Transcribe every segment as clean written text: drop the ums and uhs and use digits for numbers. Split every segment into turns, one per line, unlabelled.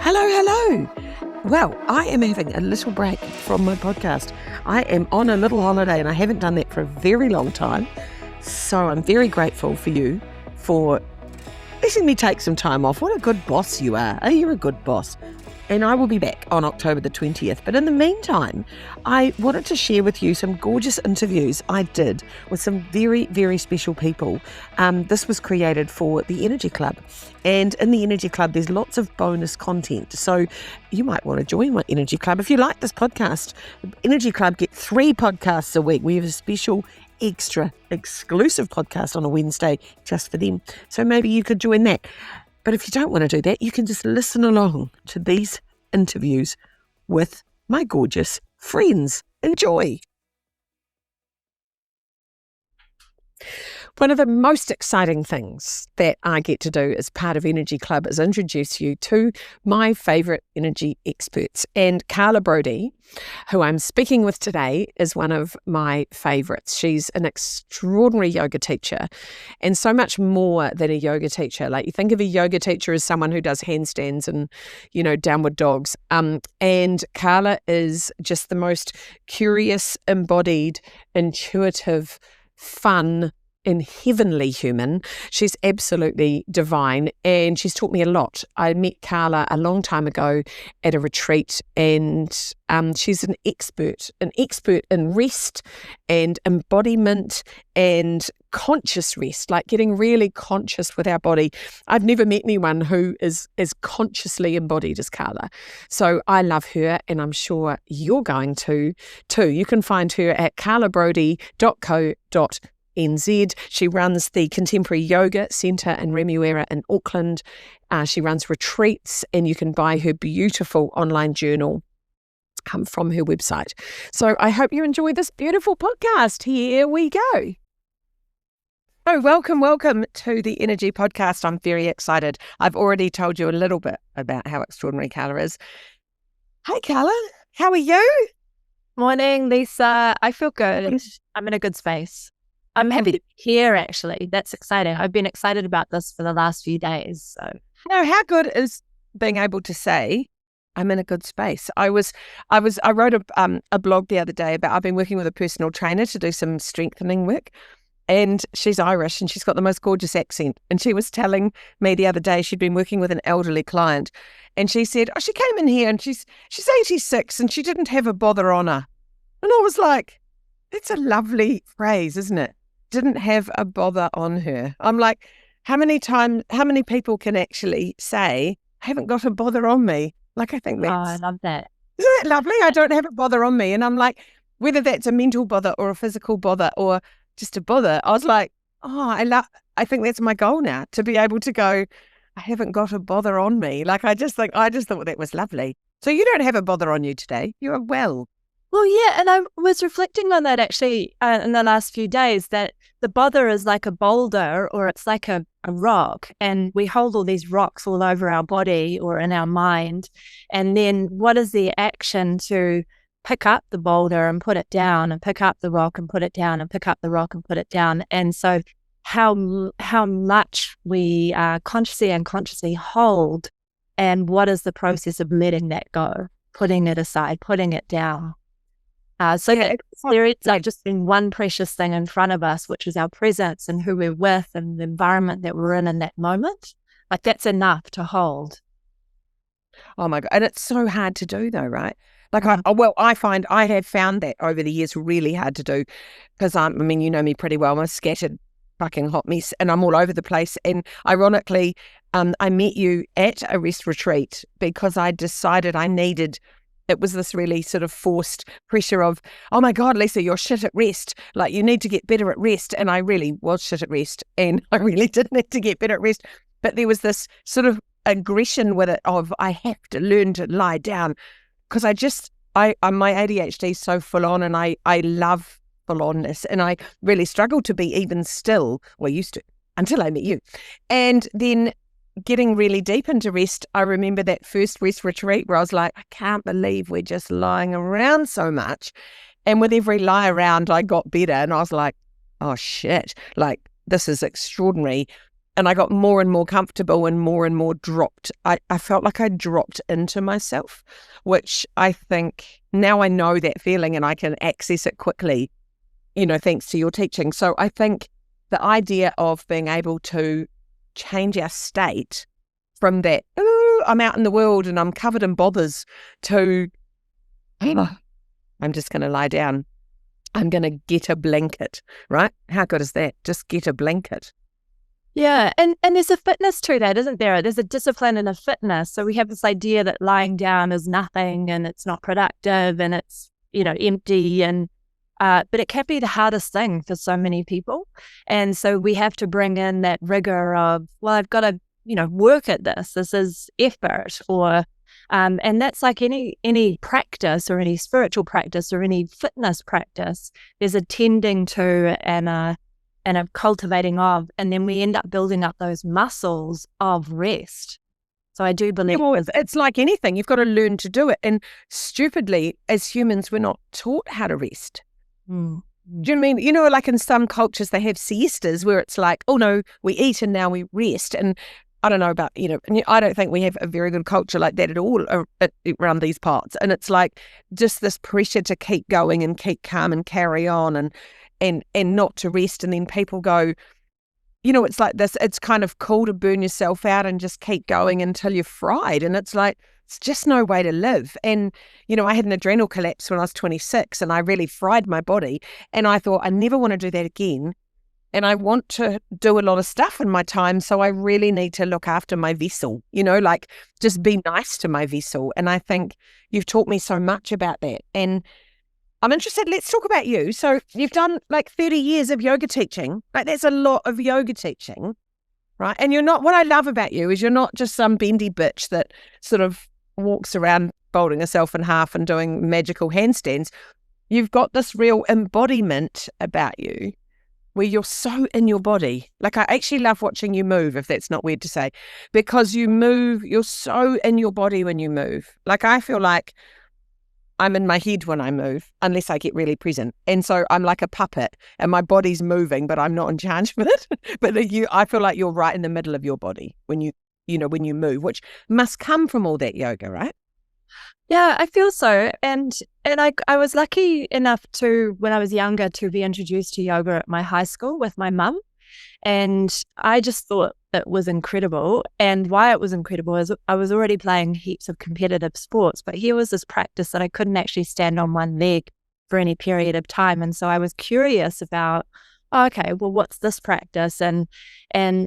Hello, hello. Well, I am having a little break from my podcast. I am on a little holiday and I haven't done that for a very long time. So I'm very grateful for you for letting me take some time off. What a good boss you are. Oh, you're a good boss. And I will be back on October the 20th. But in the meantime, I wanted to share with you some gorgeous interviews I did with some very, very special people. This was created for the Energy Club. And in the Energy Club, there's lots of bonus content. So you might want to join my Energy Club. If you like this podcast, Energy Club get 3 podcasts a week. We have a special extra exclusive podcast on a Wednesday just for them. So maybe you could join that. But if you don't want to do that, you can just listen along to these interviews with my gorgeous friends. Enjoy. One of the most exciting things that I get to do as part of Energy Club is introduce you to my favourite energy experts. And Karla Brodie, who I'm speaking with today, is one of my favourites. She's an extraordinary yoga teacher and so much more than a yoga teacher. Like, you think of a yoga teacher as someone who does handstands and, downward dogs. And Karla is just the most curious, embodied, intuitive, fun, and heavenly human. She's absolutely divine and she's taught me a lot. I met Karla a long time ago at a retreat and she's an expert in rest and embodiment and conscious rest, like getting really conscious with our body. I've never met anyone who is as consciously embodied as Karla. So I love her and I'm sure you're going to too. You can find her at karlabrodie.co.nz. She runs the Contemporary Yoga Centre in Remuera in Auckland. She runs retreats and you can buy her beautiful online journal from her website. So I hope you enjoy this beautiful podcast. Here we go. So welcome to the Energy Podcast. I'm very excited. I've already told you a little bit about how extraordinary Karla is. Hey Karla, how are you?
Morning, Lisa. I feel good. I'm in a good space. I'm happy to be here, actually. That's exciting. I've been excited about this for the last few days. So,
how good is being able to say, I'm in a good space? I wrote a blog the other day about, I've been working with a personal trainer to do some strengthening work. And she's Irish and she's got the most gorgeous accent. And she was telling me the other day she'd been working with an elderly client. And she said, she came in here and she's 86 and she didn't have a bother on her. And I was like, that's a lovely phrase, isn't it? Didn't have a bother on her. I'm like, how many people can actually say, I haven't got a bother on me? Like, I think
I love that.
Isn't that lovely? I don't have a bother on me. And I'm like, whether that's a mental bother or a physical bother or just a bother, I was like, I think that's my goal now, to be able to go, I haven't got a bother on me. Like, I just thought that was lovely. So you don't have a bother on you today. You are well.
Well, yeah, and I was reflecting on that actually in the last few days, that the bother is like a boulder or it's like a rock, and we hold all these rocks all over our body or in our mind. And then what is the action to pick up the boulder and put it down and pick up the rock and put it down and pick up the rock and put it down? And so how much we consciously and unconsciously hold, and what is the process of letting that go, putting it aside, putting it down? There is like just been one precious thing in front of us, which is our presence and who we're with and the environment that we're in that moment. Like, that's enough to hold.
Oh my God. And it's so hard to do though, right? Like, I have found that over the years really hard to do because you know me pretty well. I'm a scattered fucking hot mess and I'm all over the place. And ironically, I met you at a rest retreat because I decided it was this really sort of forced pressure of, oh my God, Lisa, you're shit at rest. Like, you need to get better at rest. And I really was shit at rest. And I really did need to get better at rest. But there was this sort of aggression with it of, I have to learn to lie down. Because my ADHD is so full on and I love full onness. And I really struggle to be even still. Well, used to, until I met you. And then getting really deep into rest, I remember that first rest retreat where I was like, I can't believe we're just lying around so much. And with every lie around, I got better. And I was like, oh shit, like, this is extraordinary. And I got more and more comfortable and more dropped. I felt like I dropped into myself, which I think now I know that feeling and I can access it quickly, thanks to your teaching. So I think the idea of being able to change our state from that, oh, I'm out in the world and I'm covered in bothers, to, I'm just going to lie down. I'm going to get a blanket, right? How good is that? Just get a blanket.
Yeah, and there's a fitness to that, isn't there? There's a discipline and a fitness. So we have this idea that lying down is nothing and it's not productive and it's, empty, and but it can be the hardest thing for so many people. And so we have to bring in that rigor of, well, I've got to, work at this. This is effort, or and that's like any practice or any spiritual practice or any fitness practice. There's a tending to and a cultivating of, and then we end up building up those muscles of rest. So I do believe...
Well, it's like anything. You've got to learn to do it. And stupidly, as humans, we're not taught how to rest.
Mm.
Do you know what I mean? Like in some cultures, they have siestas where it's like, oh no, we eat and now we rest. And I don't know about, I don't think we have a very good culture like that at all around these parts. And it's like just this pressure to keep going and keep calm and carry on and not to rest. And then people go, it's like this, it's kind of cool to burn yourself out and just keep going until you're fried. And it's like, it's just no way to live. And, I had an adrenal collapse when I was 26 and I really fried my body. And I thought, I never want to do that again. And I want to do a lot of stuff in my time. So I really need to look after my vessel, like just be nice to my vessel. And I think you've taught me so much about that. And I'm interested, let's talk about you. So you've done like 30 years of yoga teaching. Like that's a lot of yoga teaching, right? And what I love about you is you're not just some bendy bitch that sort of walks around folding herself in half and doing magical handstands. You've got this real embodiment about you where you're so in your body. Like I actually love watching you move, if that's not weird to say, because you move, you're so in your body when you move. Like I feel like I'm in my head when I move, unless I get really present. And so I'm like a puppet and my body's moving, but I'm not in charge of it. But I feel like you're right in the middle of your body when you move, which must come from all that yoga, right?
Yeah, I feel so. And I was lucky enough to, when I was younger, to be introduced to yoga at my high school with my mum. And I just thought it was incredible. And why it was incredible is I was already playing heaps of competitive sports, but here was this practice that I couldn't actually stand on one leg for any period of time. And so I was curious about, okay, well, what's this practice? And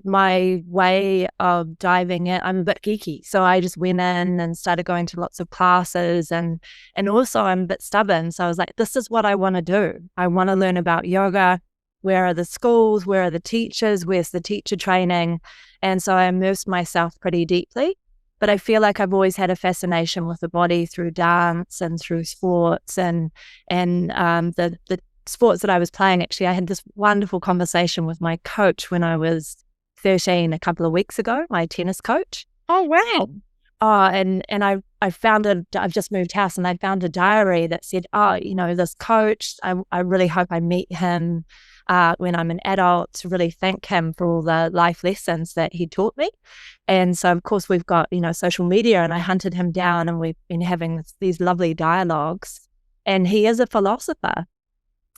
my way of diving in, I'm a bit geeky. So I just went in and started going to lots of classes, and also I'm a bit stubborn. So I was like, this is what I want to do. I want to learn about yoga. Where are the schools? Where are the teachers? Where's the teacher training? And so I immersed myself pretty deeply. But I feel like I've always had a fascination with the body through dance and through sports and the sports that I was playing. Actually, I had this wonderful conversation with my coach when I was 13 a couple of weeks ago, my tennis coach.
Oh, wow.
And I found I've just moved house and I found a diary that said, this coach, I really hope I meet him when I'm an adult, to really thank him for all the life lessons that he taught me. And so, of course, we've got, social media, and I hunted him down and we've been having these lovely dialogues. And he is a philosopher.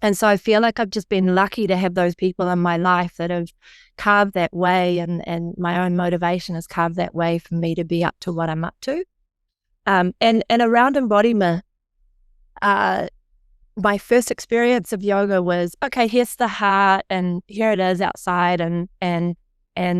And so I feel like I've just been lucky to have those people in my life that have carved that way, and my own motivation has carved that way for me to be up to what I'm up to. And around embodiment, my first experience of yoga was, okay, here's the heart and here it is outside, and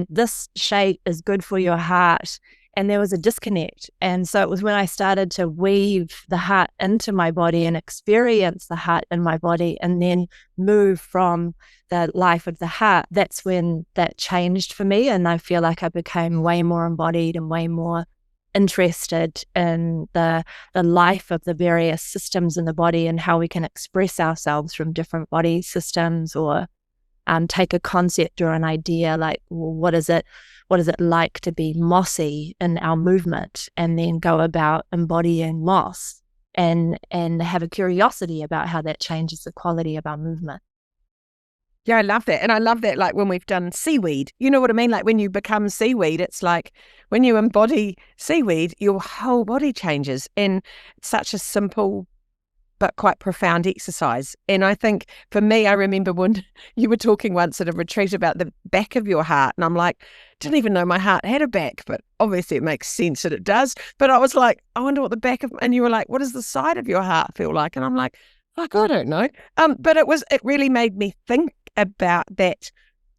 this shape is good for your heart. And there was a disconnect. And so it was when I started to weave the heart into my body and experience the heart in my body and then move from the life of the heart. That's when that changed for me. And I feel like I became way more embodied and way more interested in the life of the various systems in the body and how we can express ourselves from different body systems, or take a concept or an idea like, well, what is it like to be mossy in our movement, and then go about embodying moss and have a curiosity about how that changes the quality of our movement.
Yeah, I love that. And I love that, like when we've done seaweed, you know what I mean? Like when you become seaweed, it's like when you embody seaweed, your whole body changes. And it's such a simple but quite profound exercise. And I think for me, I remember when you were talking once at a retreat about the back of your heart. And I'm like, didn't even know my heart had a back, but obviously it makes sense that it does. But I was like, I wonder what the back of, and you were like, what does the side of your heart feel like? And I'm like, fuck, I don't know. But it really made me think about that,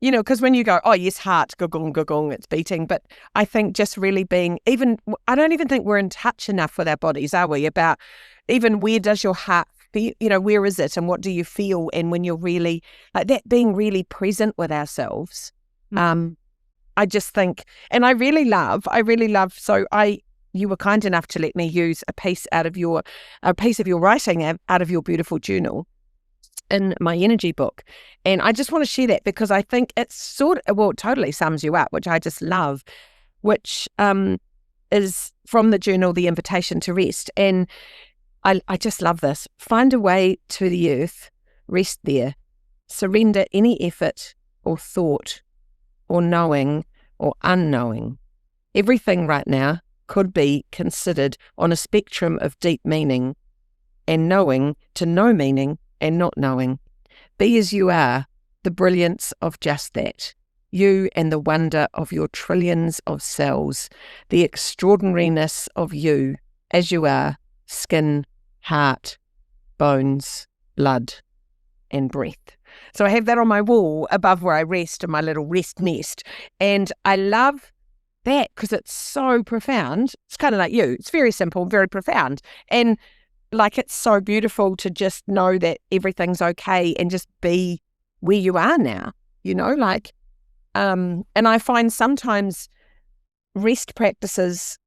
you know, because when you go, oh yes, heart, gong, it's beating. But I think just really being I don't even think we're in touch enough with our bodies, are we? About even where does your heart feel, you know, where is it and what do you feel? And when you're really like that, being really present with ourselves, I just think, and I really love, so you were kind enough to let me use a piece of your writing out of your beautiful journal in my energy book. And I just want to share that because I think it's it totally sums you up, which I just love, which is from the journal, The Invitation to Rest. And I just love this. Find a way to the earth, rest there, surrender any effort or thought or knowing or unknowing. Everything right now could be considered on a spectrum of deep meaning and knowing to no meaning and not knowing. Be as you are, the brilliance of just that. You and the wonder of your trillions of cells, the extraordinariness of you as you are, skin, heart, bones, blood, and breath. So I have that on my wall above where I rest in my little rest nest. And I love that because it's so profound. It's kind of like you. It's very simple, very profound. And like it's so beautiful to just know that everything's okay and just be where you are now, you know, like, and I find sometimes rest practices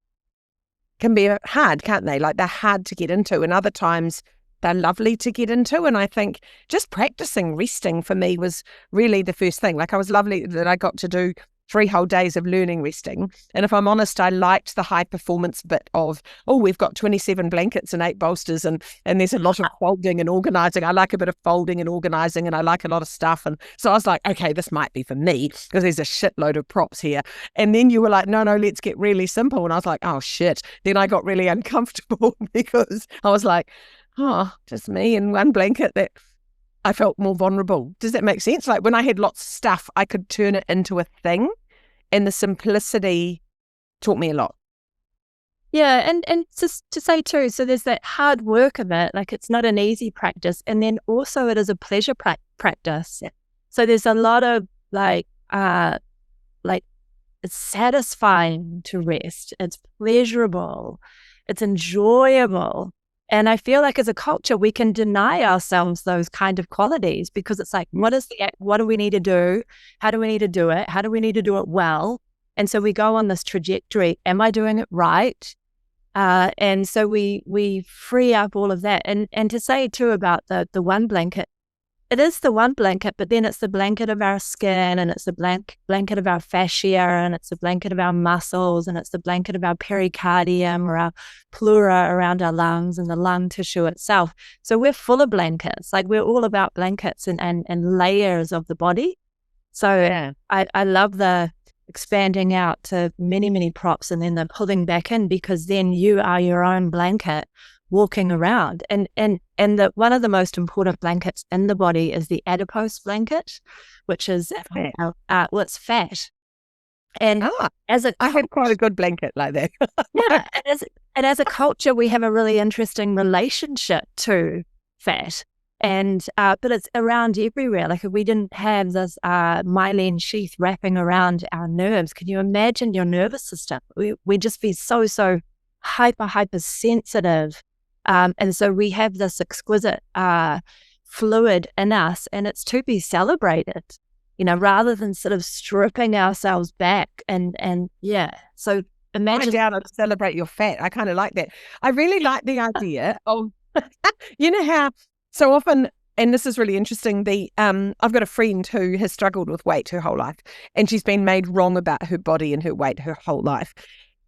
can be hard, can't they? Like they're hard to get into, and other times they're lovely to get into. And I think just practicing resting for me was really the first thing. Like I was lovely that I got to do 3 whole days of learning resting. And if I'm honest, I liked the high performance bit of, oh, we've got 27 blankets and 8 bolsters and there's a lot of folding and organizing. I like a bit of folding and organizing and I like a lot of stuff. And so I was like, okay, this might be for me because there's a shitload of props here. And then you were like, no, let's get really simple. And I was like, oh shit. Then I got really uncomfortable because I was like, oh, just me and one blanket that I felt more vulnerable. Does that make sense? Like when I had lots of stuff, I could turn it into a thing, and the simplicity taught me a lot.
Yeah, and just to say too, so there's that hard work of it, like it's not an easy practice, and then also it is a pleasure practice. So there's a lot of like it's satisfying to rest. It's pleasurable. It's enjoyable. And I feel like as a culture, we can deny ourselves those kind of qualities because it's like, what do we need to do? How do we need to do it? How do we need to do it well? And so we go on this trajectory. Am I doing it right? And so we free up all of that. And to say too about the one blanket, it is the one blanket, but then it's the blanket of our skin, and it's the blanket of our fascia, and it's the blanket of our muscles, and it's the blanket of our pericardium or our pleura around our lungs and the lung tissue itself. So we're full of blankets. Like we're all about blankets and layers of the body. So yeah. I love the expanding out to many, many props and then the pulling back in, because then you are your own blanket walking around. And one of the most important blankets in the body is the adipose blanket, which is it's fat. And
I had quite a good blanket like that.
Yeah, and as a culture, we have a really interesting relationship to fat. And but it's around everywhere. Like if we didn't have this myelin sheath wrapping around our nerves, can you imagine your nervous system? We'd just be so hyper sensitive. And so we have this exquisite fluid in us, and it's to be celebrated, you know, rather than sort of stripping ourselves back. And yeah, so imagine.
Down to celebrate your fat. I kind of like that. I really like the idea of, you know how so often, and this is really interesting, I've got a friend who has struggled with weight her whole life, and she's been made wrong about her body and her weight her whole life.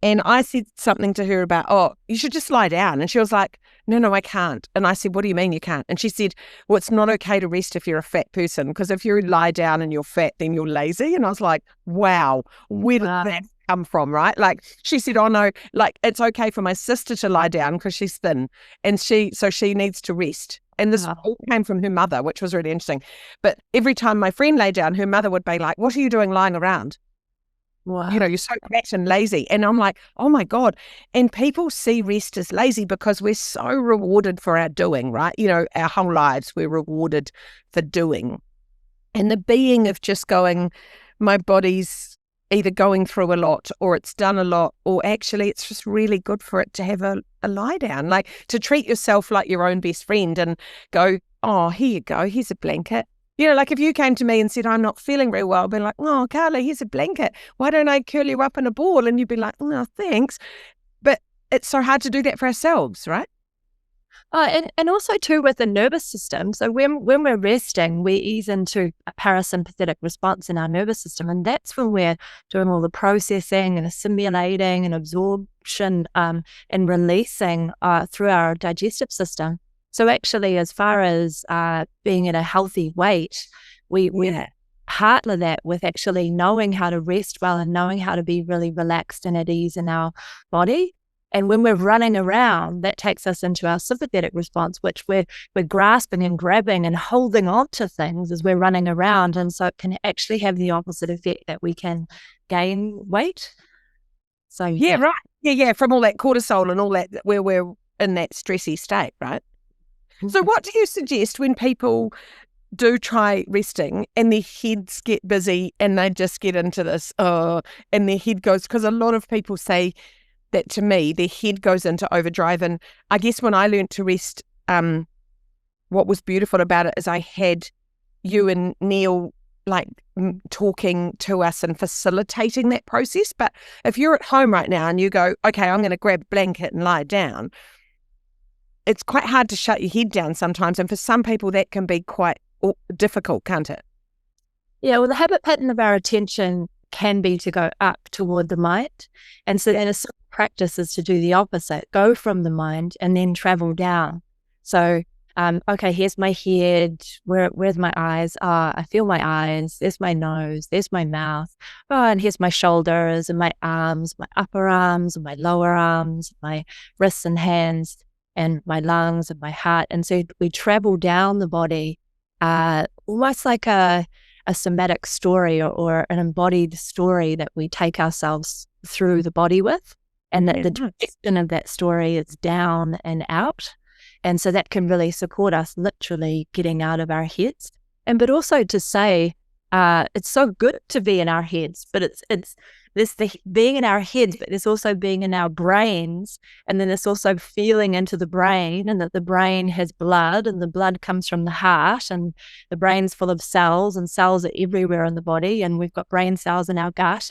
And I said something to her about, oh, you should just lie down. And she was like, no, I can't. And I said, what do you mean you can't? And she said, well, it's not okay to rest if you're a fat person, because if you lie down and you're fat, then you're lazy. And I was like, wow, where did that come from, right? Like, she said, oh no, like, it's okay for my sister to lie down because she's thin, and so she needs to rest. And this all came from her mother, which was really interesting. But every time my friend lay down, her mother would be like, what are you doing lying around?
Wow.
You're so fat and lazy. And I'm like, oh my God. And people see rest as lazy because we're so rewarded for our doing, right? Our whole lives, we're rewarded for doing. And the being of just going, my body's either going through a lot, or it's done a lot, or actually it's just really good for it to have a lie down, like to treat yourself like your own best friend and go, oh, here you go, here's a blanket. Like if you came to me and said, I'm not feeling very well, I'd be like, oh, Karla, here's a blanket. Why don't I curl you up in a ball? And you'd be like, no, thanks. But it's so hard to do that for ourselves, right?
And also too with the nervous system. So when we're resting, we ease into a parasympathetic response in our nervous system. And that's when we're doing all the processing and assimilating and absorption and releasing through our digestive system. So actually, as far as being at a healthy weight, we partner that with actually knowing how to rest well and knowing how to be really relaxed and at ease in our body. And when we're running around, that takes us into our sympathetic response, which we're grasping and grabbing and holding on to things as we're running around. And so it can actually have the opposite effect, that we can gain weight. So
right. Yeah. From all that cortisol and all that, where we're in that stressy state, right? So what do you suggest when people do try resting and their heads get busy and they just get into this, and their head goes, because a lot of people say that to me, their head goes into overdrive. And I guess when I learned to rest, what was beautiful about it is I had you and Neil like talking to us and facilitating that process. But if you're at home right now and you go, okay, I'm going to grab a blanket and lie down, it's quite hard to shut your head down sometimes. And for some people, that can be quite difficult, can't it?
Yeah, well, the habit pattern of our attention can be to go up toward the mind. And so then a practice is to do the opposite, go from the mind and then travel down. So, okay, here's my head. Where's my eyes? I feel my eyes. There's my nose. There's my mouth. Oh, and here's my shoulders and my arms, my upper arms and my lower arms, my wrists and hands, and my lungs and my heart. And so we travel down the body, almost like a somatic story or an embodied story that we take ourselves through the body with, and that the direction of that story is down and out. And so that can really support us literally getting out of our heads. But also to say, it's so good to be in our heads, but it's this the being in our heads, but there's also being in our brains, and then there's also feeling into the brain, and that the brain has blood, and the blood comes from the heart, and the brain's full of cells, and cells are everywhere in the body, and we've got brain cells in our gut,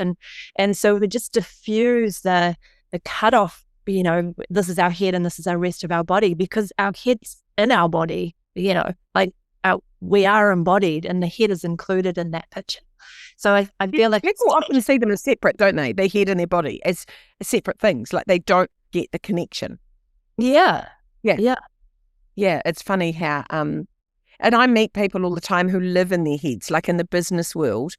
and so we just diffuse the cutoff. This is our head and this is our rest of our body, because our head's in our body. We are embodied, and the head is included in that picture. So I feel like
people often see them as separate, don't they? Their head and their body as separate things, like they don't get the connection.
Yeah.
It's funny how and I meet people all the time who live in their heads, like in the business world.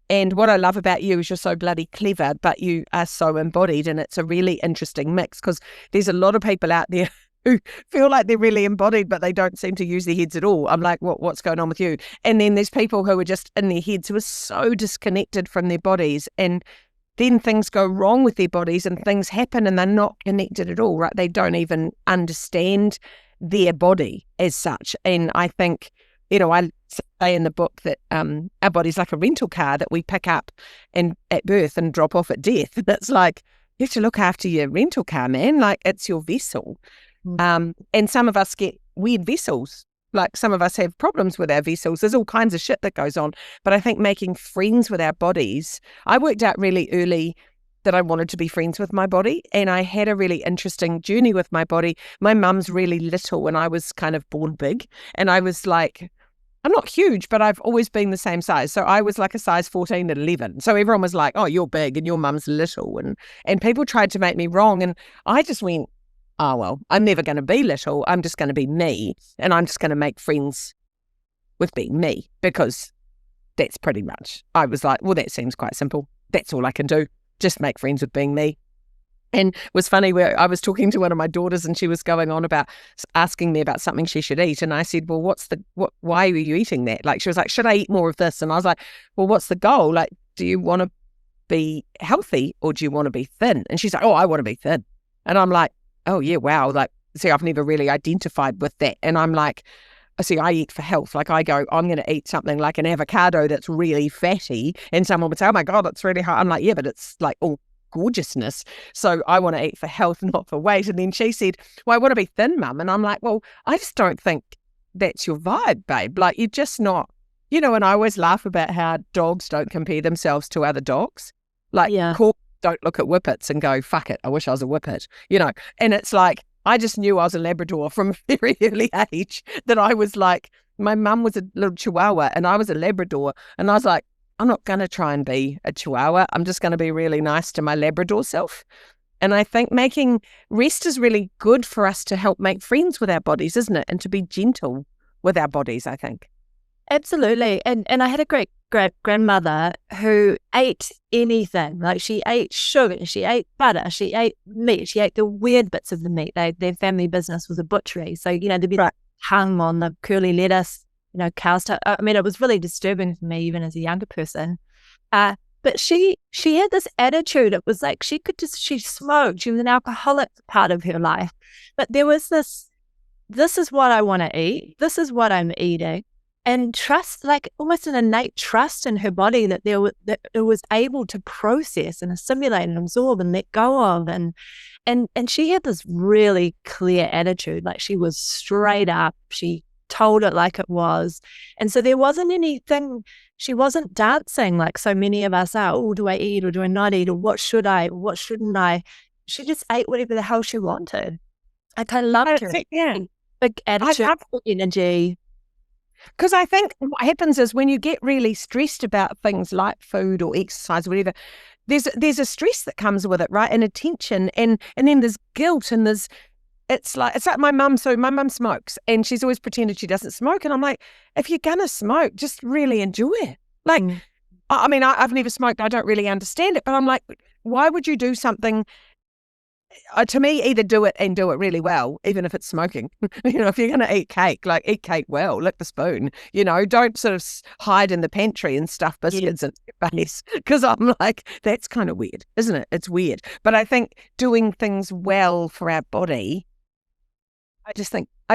And what I love about you is you're so bloody clever, but you are so embodied, and it's a really interesting mix, because there's a lot of people out there who feel like they're really embodied, but they don't seem to use their heads at all. I'm like, what's going on with you? And then there's people who are just in their heads who are so disconnected from their bodies, and then things go wrong with their bodies and things happen and they're not connected at all, right? They don't even understand their body as such. And I think, I say in the book that our body's like a rental car that we pick up and at birth and drop off at death. That's like, you have to look after your rental car, man. Like, it's your vessel. And some of us get weird vessels. Like, some of us have problems with our vessels. There's all kinds of shit that goes on. But I think making friends with our bodies, I worked out really early that I wanted to be friends with my body. And I had a really interesting journey with my body. My mum's really little and I was kind of born big. And I was like, I'm not huge, but I've always been the same size. So I was like a size 14 at 11. So everyone was like, oh, you're big and your mum's little. And people tried to make me wrong. And I just went, oh, well, I'm never going to be little. I'm just going to be me. And I'm just going to make friends with being me, because that's pretty much, I was like, well, that seems quite simple. That's all I can do. Just make friends with being me. And it was funny where I was talking to one of my daughters and she was going on about asking me about something she should eat. And I said, well, why are you eating that? Like, she was like, should I eat more of this? And I was like, well, what's the goal? Like, do you want to be healthy or do you want to be thin? And she's like, oh, I want to be thin. And I'm like, oh yeah, wow. Like, see, I've never really identified with that. And I'm like, see, I eat for health. Like, I go, I'm going to eat something like an avocado that's really fatty. And someone would say, oh my God, it's really hard. I'm like, yeah, but it's like all gorgeousness. So I want to eat for health, not for weight. And then she said, well, I want to be thin, Mum. And I'm like, well, I just don't think that's your vibe, babe. Like, you're just not, and I always laugh about how dogs don't compare themselves to other dogs. Like, corgis don't look at whippets and go, fuck it, I wish I was a whippet, And it's like, I just knew I was a Labrador from a very early age, that I was like, my mum was a little Chihuahua and I was a Labrador. And I was like, I'm not going to try and be a Chihuahua. I'm just going to be really nice to my Labrador self. And I think making rest is really good for us to help make friends with our bodies, isn't it? And to be gentle with our bodies, I think.
Absolutely. And I had a great grandmother who ate anything. Like, she ate sugar, she ate butter, she ate meat, she ate the weird bits of the meat. Their family business was a butchery. So, there'd be tongue on the curly lettuce, cow stuff. I mean, it was really disturbing for me, even as a younger person. But she had this attitude. It was like she smoked. She was an alcoholic part of her life. But there was this is what I want to eat. This is what I'm eating. And trust, like almost an innate trust in her body that it was able to process and assimilate and absorb and let go of. And she had this really clear attitude. Like, she was straight up. She told it like it was. And so there wasn't anything, she wasn't dancing like so many of us are. Oh, do I eat or do I not eat? Or what should I, what shouldn't I? She just ate whatever the hell she wanted. I kind of loved her.
Yeah.
Big attitude, energy.
Because I think what happens is when you get really stressed about things like food or exercise or whatever, there's a stress that comes with it, right? And a tension, and then there's guilt, and it's like my mum. So my mum smokes, and she's always pretended she doesn't smoke. And I'm like, if you're gonna smoke, just really enjoy it. Like, I mean, I've never smoked. I don't really understand it, but I'm like, why would you do something? To me, either do it and do it really well, even if it's smoking. If you're going to eat cake, like, eat cake well, lick the spoon. Don't sort of hide in the pantry and stuff biscuits in your face, because I'm like, that's kind of weird, isn't it? It's weird. But I think doing things well for our body, I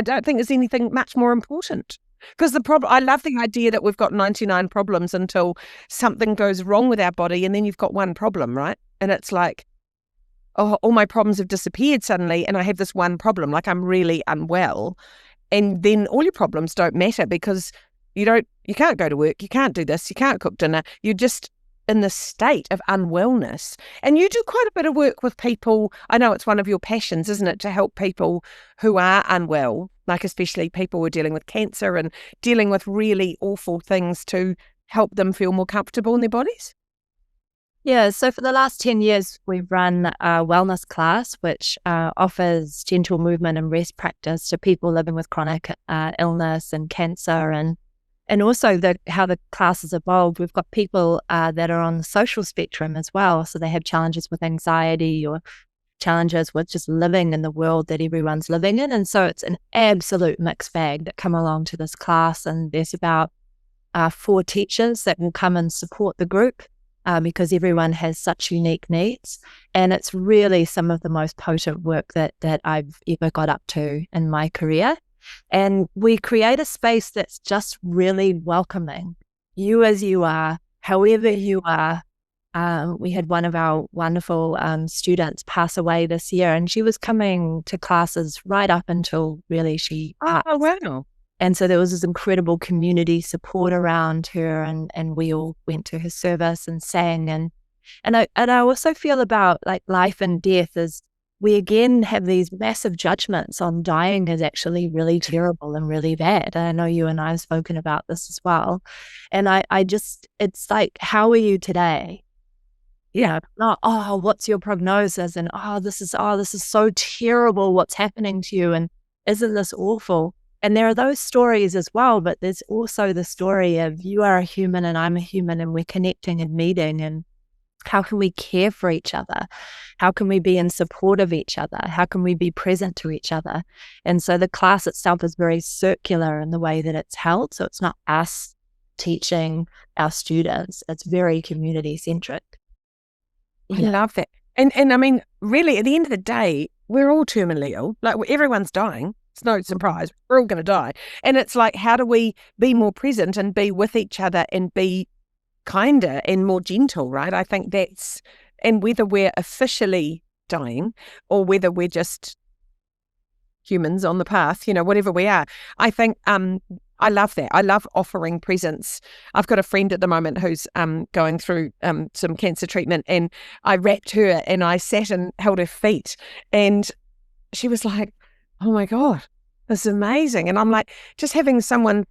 don't think there's anything much more important. Because the problem, I love the idea that we've got 99 problems until something goes wrong with our body, and then you've got one problem, right? And it's like, oh, all my problems have disappeared suddenly, and I have this one problem, like I'm really unwell. And then all your problems don't matter, because you can't go to work, you can't do this, you can't cook dinner, you're just in this state of unwellness. And you do quite a bit of work with people. I know it's one of your passions, isn't it, to help people who are unwell, like especially people who are dealing with cancer and dealing with really awful things, to help them feel more comfortable in their bodies?
Yeah, so for the last 10 years, we've run a wellness class, which offers gentle movement and rest practice to people living with chronic illness and cancer. And also how the class has evolved. We've got people that are on the social spectrum as well. So they have challenges with anxiety or challenges with just living in the world that everyone's living in. And so it's an absolute mixed bag that come along to this class. And there's about 4 teachers that will come and support the group. Because everyone has such unique needs. And it's really some of the most potent work that I've ever got up to in my career. And we create a space that's just really welcoming. You as you are, however you are. We had one of our wonderful students pass away this year, and she was coming to classes right up until really she passed.
Oh, wow.
And so there was this incredible community support around her, and we all went to her service and sang. And I also feel about like life and death is we again have these massive judgments on dying is actually really terrible and really bad. And I know you and I have spoken about this as well. And I just, it's like, how are you today? Yeah, not, oh, what's your prognosis? And this is so terrible what's happening to you. And isn't this awful? And there are those stories as well, but there's also the story of you are a human and I'm a human and we're connecting and meeting, and how can we care for each other? How can we be in support of each other? How can we be present to each other? And so the class itself is very circular in the way that it's held. So it's not us teaching our students. It's very community centric.
I love that. And I mean, really, at the end of the day, we're all terminally ill. Like, everyone's dying. It's no surprise. We're all going to die. And it's like, how do we be more present and be with each other and be kinder and more gentle, right? I think that's, and whether we're officially dying or whether we're just humans on the path, whatever we are, I think I love that. I love offering presents. I've got a friend at the moment who's going through some cancer treatment, and I wrapped her and I sat and held her feet, and she was like, oh my God, this is amazing. And I'm like, just having someone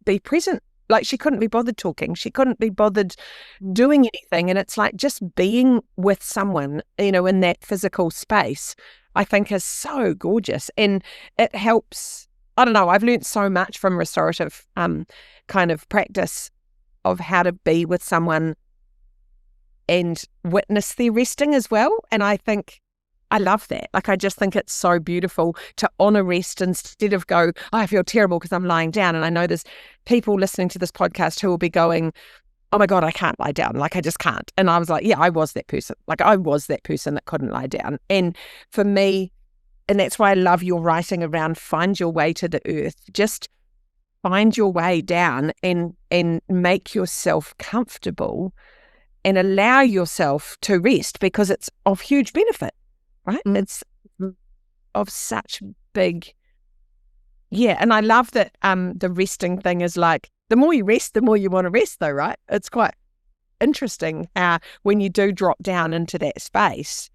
be present. Like, she couldn't be bothered talking. She couldn't be bothered doing anything. And it's like, just being with someone, in that physical space, I think is so gorgeous. And it helps. I don't know, I've learned so much from restorative kind of practice of how to be with someone and witness their resting as well. And I think I love that. Like, I just think it's so beautiful to honor rest instead of go, I feel terrible because I'm lying down. And I know there's people listening to this podcast who will be going, oh my God, I can't lie down. Like, I just can't. And I was like, yeah, I was that person. Like, I was that person that couldn't lie down. And for me, and that's why I love your writing around find your way to the earth. Just find your way down and make yourself comfortable and allow yourself to rest, because it's of huge benefit, right? It's of such big, and I love that the resting thing is like, the more you rest, the more you want to rest though, right? It's quite interesting how when you do drop down into that space,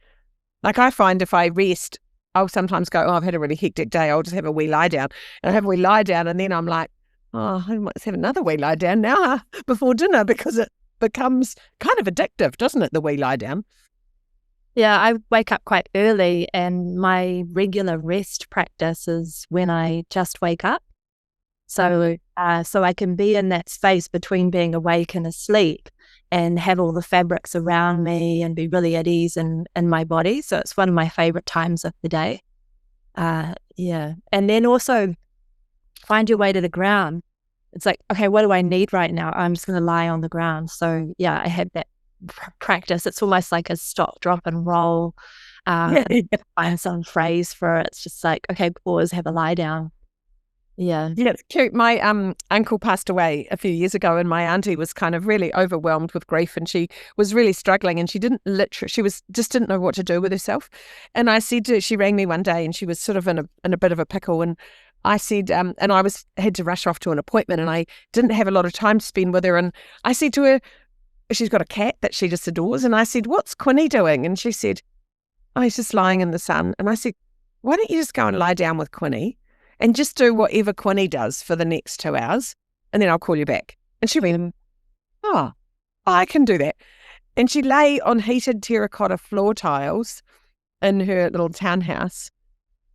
like I find if I rest, I'll sometimes go, I've had a really hectic day, I'll just have a wee lie down. And I have a wee lie down, and then I'm like, I might have another wee lie down now before dinner, because it becomes kind of addictive, doesn't it, the wee lie down?
Yeah, I wake up quite early, and my regular rest practice is when I just wake up. So I can be in that space between being awake and asleep and have all the fabrics around me and be really at ease in my body. So it's one of my favorite times of the day. And then also find your way to the ground. It's like, okay, what do I need right now? I'm just going to lie on the ground. So yeah, I have that practice. It's almost like a stop, drop and roll. Find some phrase for it. It's just like, okay, pause, have a lie down. Yeah,
it's cute. My uncle passed away a few years ago, and my auntie was kind of really overwhelmed with grief, and she was really struggling, and she didn't know what to do with herself. And I said to her, she rang me one day, and she was sort of in a bit of a pickle, and I said, and I had to rush off to an appointment, and I didn't have a lot of time to spend with her. And I said to her, she's got a cat that she just adores, and I said, what's Quinny doing? And she said, oh, he's just lying in the sun. And I said, why don't you just go and lie down with Quinny and just do whatever Quinny does for the next 2 hours, and then I'll call you back. And she went, oh, I can do that. And she lay on heated terracotta floor tiles in her little townhouse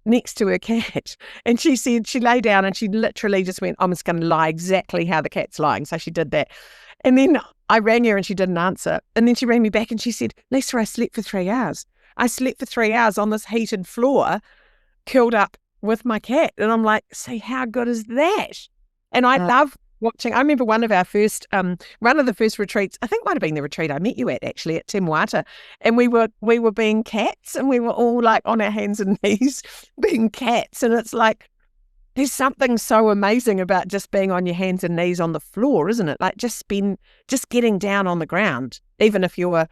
next to her cat. And she said she lay down and she literally just went, I'm just going to lie exactly how the cat's lying. So she did that. And then I rang her and she didn't answer. And then she rang me back and she said, Lisa, I slept for 3 hours. I slept for 3 hours on this heated floor, curled up with my cat. And I'm like, see, how good is that? And I love watching. I remember one of the first retreats, I think might have been the retreat I met you at, actually, at Te Moata. And we were being cats, and we were all like on our hands and knees being cats. And it's like, there's something so amazing about just being on your hands and knees on the floor, isn't it? Like just getting down on the ground, even if you're,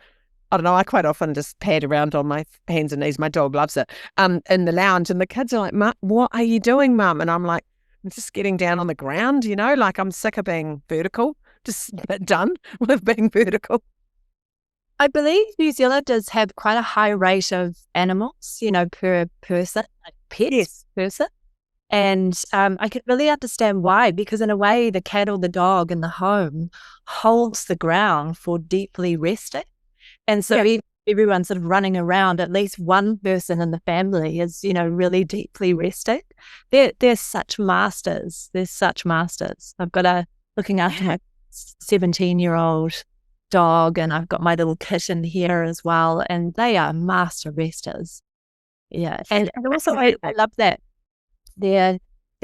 I don't know, I quite often just pad around on my hands and knees. My dog loves it. In the lounge, and the kids are like, what are you doing, Mum? And I'm like, I'm just getting down on the ground, like I'm sick of being vertical, just done with being vertical.
I believe New Zealanders have quite a high rate of animals, per person, like pets
Yes.
person. And I can really understand why, because in a way, the cat or the dog in the home holds the ground for deeply resting. And so
Yeah.
everyone's sort of running around, at least one person in the family is, really deeply resting. They're such masters. They're such masters. I've got looking after my 17-year-old dog, and I've got my little kitten here as well, and they are master resters. Yeah. And also I love that their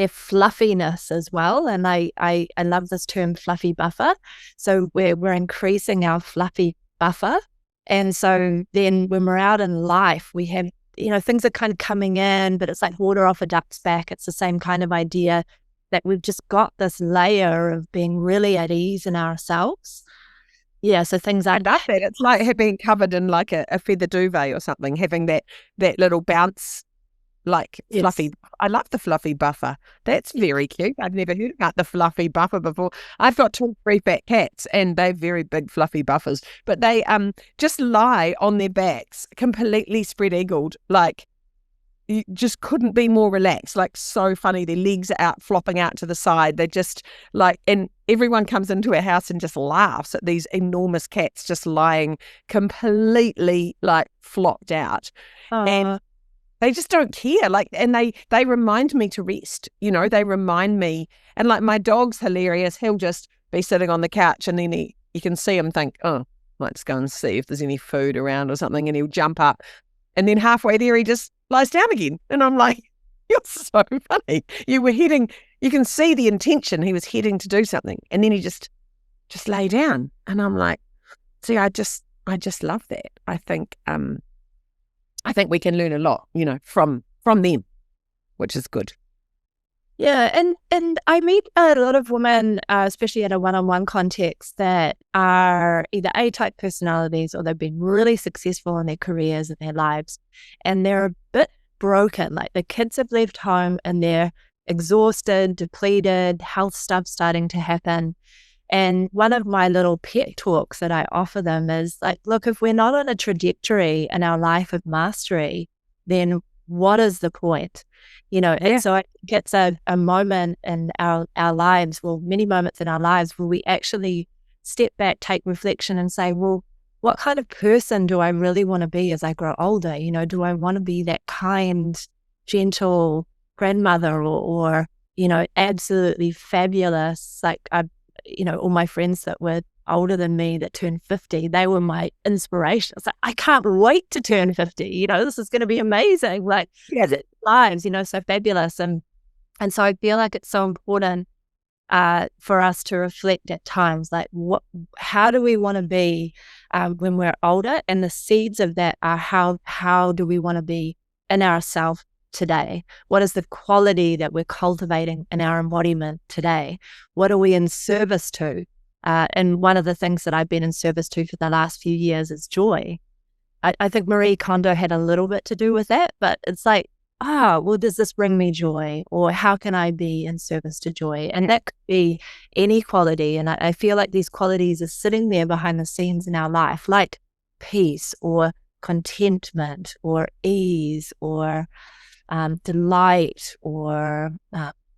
fluffiness as well. And I love this term fluffy buffer. So we're increasing our fluffy buffer. And so then when we're out in life, we have, things are kind of coming in, but it's like water off a duck's back. It's the same kind of idea that we've just got this layer of being really at ease in ourselves. Yeah, so things
I
aren't.
love that. It's like being covered in like a feather duvet or something, having that little bounce, like fluffy.
Yes.
I love the fluffy buffer. That's very cute. I've never heard about the fluffy buffer before. I've got 2 or 3 fat cats, and they're very big fluffy buffers. But they just lie on their backs, completely spread eagled, like you just couldn't be more relaxed. Like, so funny. Their legs are out, flopping out to the side. They're just like, and everyone comes into our house and just laughs at these enormous cats just lying completely like flopped out. And they just don't care. Like, and they remind me to rest. They remind me. And like, my dog's hilarious. He'll just be sitting on the couch, and then you can see him think, oh, let's go and see if there's any food around or something. And he'll jump up, and then halfway there, he just lies down again. And I'm like, you're so funny. You can see the intention. He was heading to do something, and then he just lay down. And I'm like, see, I just love that. I think we can learn a lot, from them, which is good.
Yeah, and I meet a lot of women, especially in a one-on-one context, that are either A-type personalities or they've been really successful in their careers and their lives, and they're a bit broken. Like, the kids have left home and they're exhausted, depleted, health stuff starting to happen. And one of my little pet talks that I offer them is like, look, if we're not on a trajectory in our life of mastery, then what is the point? And so I think it's a moment in our lives, well, many moments in our lives where we actually step back, take reflection and say, well, what kind of person do I really want to be as I grow older? Do I want to be that kind, gentle grandmother or absolutely fabulous? Like, all my friends that were older than me that turned 50, they were my inspiration. It's like, I can't wait to turn 50. This is going to be amazing. Like, lives, so fabulous. And so I feel like it's so important for us to reflect at times, like, how do we want to be when we're older? And the seeds of that are how do we want to be in ourselves today? What is the quality that we're cultivating in our embodiment today? What are we in service to? And one of the things that I've been in service to for the last few years is joy. I think Marie Kondo had a little bit to do with that, but it's like, well, does this bring me joy? Or how can I be in service to joy? And that could be any quality. And I feel like these qualities are sitting there behind the scenes in our life, like peace or contentment or ease or delight or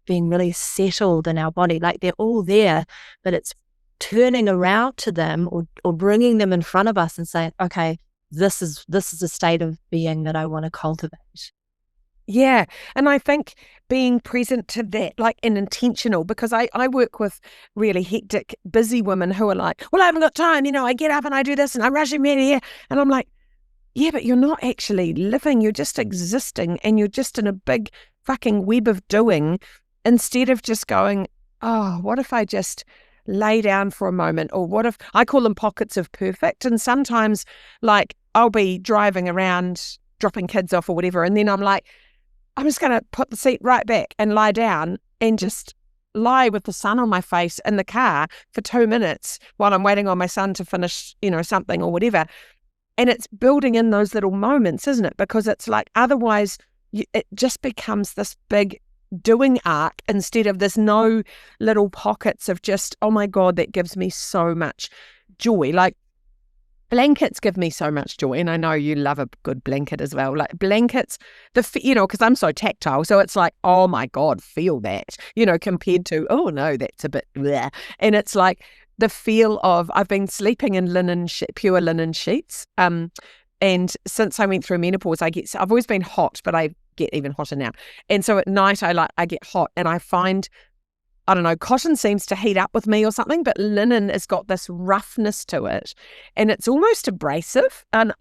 being really settled in our body. Like, they're all there, but it's turning around to them or bringing them in front of us and saying, okay, this is a state of being that I want to cultivate.
Yeah. And I think being present to that, like, and intentional, because I work with really hectic, busy women who are like, well, I haven't got time. I get up and I do this and I rush in here. And I'm like, yeah, but you're not actually living. You're just existing, and you're just in a big fucking web of doing, instead of just going, oh, what if I just lay down for a moment? Or what if, I call them pockets of perfect. And sometimes, like, I'll be driving around, dropping kids off or whatever, and then I'm like, I'm just going to put the seat right back and lie down and just lie with the sun on my face in the car for 2 minutes while I'm waiting on my son to finish, something or whatever. And it's building in those little moments, isn't it? Because it's like, otherwise it just becomes this big doing arc instead of this no little pockets of just, oh my God, that gives me so much joy. Like blankets give me so much joy, and I know you love a good blanket as well. Like blankets, because I'm so tactile, so it's like, oh my God, feel that, compared to, oh no, that's a bit bleh. And it's like the feel of, I've been sleeping in pure linen sheets. And since I went through menopause, I've always been hot, but I get even hotter now. And so at night I get hot, and I find, I don't know, cotton seems to heat up with me or something, but linen has got this roughness to it, and it's almost abrasive. And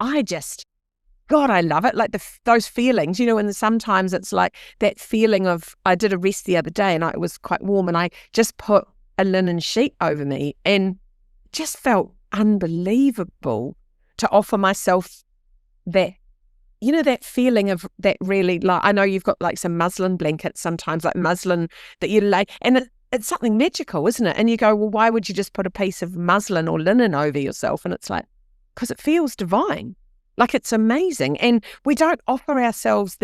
God, I love it. Like those feelings, and sometimes it's like that feeling of, I did a rest the other day and it was quite warm, and I just put a linen sheet over me, and just felt unbelievable to offer myself that. That feeling of that, really, like, I know you've got like some muslin blankets sometimes, like muslin that you lay, and it's something magical, isn't it? And you go, well, why would you just put a piece of muslin or linen over yourself? And it's like, because it feels divine. Like, it's amazing. And we don't offer ourselves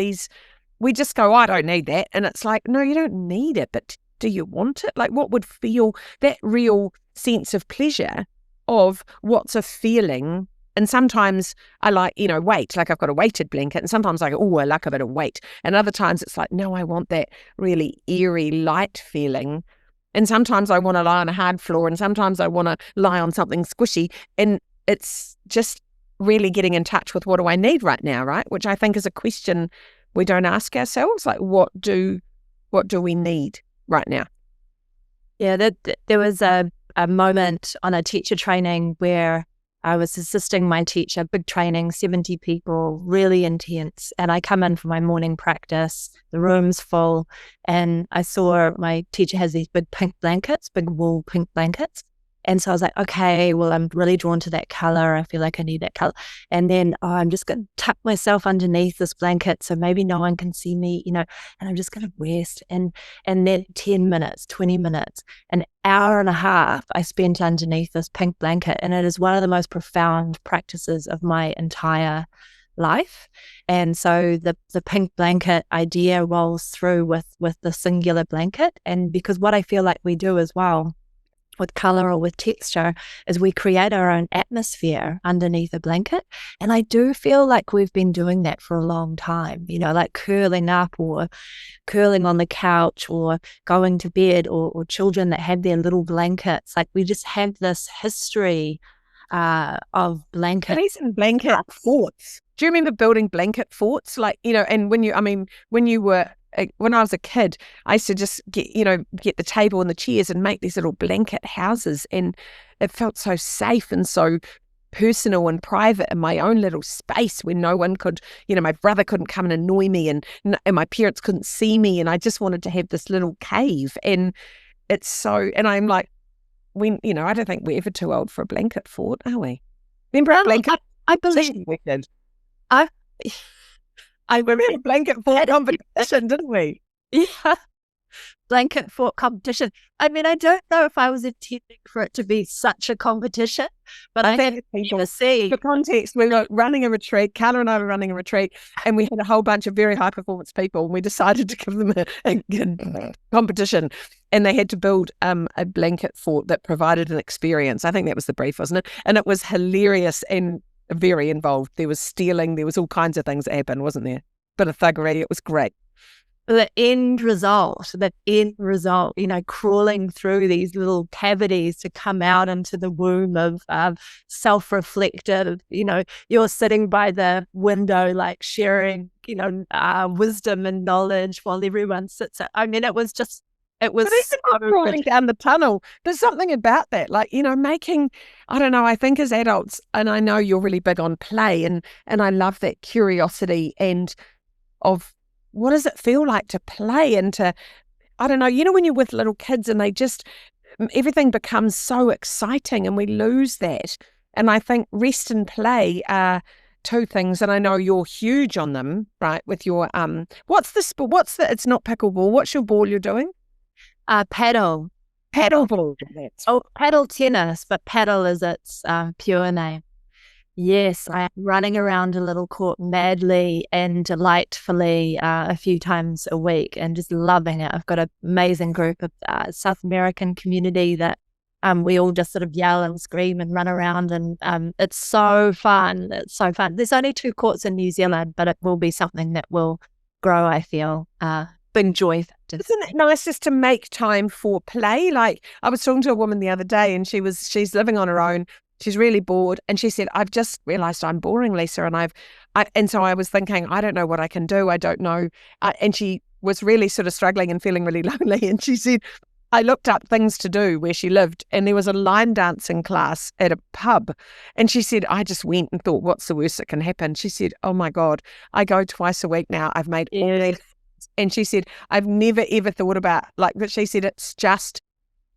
we just go, I don't need that. And it's like, no, you don't need it, but do you want it? Like, what would feel that real sense of pleasure of what's a feeling? And sometimes I like, weight, like I've got a weighted blanket, and sometimes I go, oh, I like a bit of weight. And other times it's like, no, I want that really eerie, light feeling. And sometimes I want to lie on a hard floor, and sometimes I want to lie on something squishy. And it's just really getting in touch with, what do I need right now, right? Which I think is a question we don't ask ourselves, like, what do we need right now?
Yeah, there was a moment on a teacher training where I was assisting my teacher, big training, 70 people, really intense. And I come in for my morning practice, the room's full, and I saw my teacher has these big pink blankets, big wool pink blankets. And so I was like, okay, well, I'm really drawn to that color. I feel like I need that color. And then I'm just going to tuck myself underneath this blanket so maybe no one can see me, and I'm just going to rest. And then 10 minutes, 20 minutes, an hour and a half I spent underneath this pink blanket. And it is one of the most profound practices of my entire life. And so the pink blanket idea rolls through with the singular blanket. And because what I feel like we do as well with color or with texture is we create our own atmosphere underneath a blanket. And I do feel like we've been doing that for a long time, like curling up or curling on the couch or going to bed, or children that have their little blankets. Like, we just have this history of blankets.
And blanket forts. Do you remember building blanket forts? Like, and when I was a kid, I used to just get the table and the chairs and make these little blanket houses, and it felt so safe and so personal and private in my own little space where no one could, my brother couldn't come and annoy me, and my parents couldn't see me, and I just wanted to have this little cave. And it's so, and I'm like, I don't think we're ever too old for a blanket fort, are we? Remember our blanket?
I believe
we did.
I remember
blanket fort competition, didn't we?
Yeah, blanket fort competition. I mean, I don't know if I was intending for it to be such a competition, but I think people see.
For context, we were running a retreat. Karla and I were running a retreat, and we had a whole bunch of very high performance people, and we decided to give them a competition, and they had to build a blanket fort that provided an experience. I think that was the brief, wasn't it? And it was hilarious and very involved. There was stealing, there was all kinds of things that happened, wasn't there? Bit of thuggery. It was great.
The end result, crawling through these little cavities to come out into the womb of self-reflective, you're sitting by the window, like sharing, wisdom and knowledge while everyone sits. It was
rolling down the tunnel. There's something about that, like, making, I don't know, I think as adults, and I know you're really big on play, and I love that curiosity and of what does it feel like to play and to, I don't know, when you're with little kids and they just, everything becomes so exciting and we lose that. And I think rest and play are two things, and I know you're huge on them, right? With your, what's the sport? It's not pickleball. What's your ball you're doing?
Paddle.
Paddleball.
Paddle tennis, but paddle is its pure name. Yes, I am running around a little court madly and delightfully a few times a week, and just loving it. I've got an amazing group of South American community that we all just sort of yell and scream and run around, and it's so fun. It's so fun. There's only 2 courts in New Zealand, but it will be something that will grow, I feel. Big joy factors.
Isn't it nice just to make time for play? Like, I was talking to a woman the other day, and she's living on her own. She's really bored, and she said, "I've just realised I'm boring, Lisa." And so I was thinking, I don't know what I can do. I don't know. And she was really sort of struggling and feeling really lonely. And she said, I looked up things to do where she lived, and there was a line dancing class at a pub. And she said, I just went and thought, what's the worst that can happen? She said, oh my God, I go twice a week now. I've made all these. And she said, I've never ever thought about, like, but she said, it's just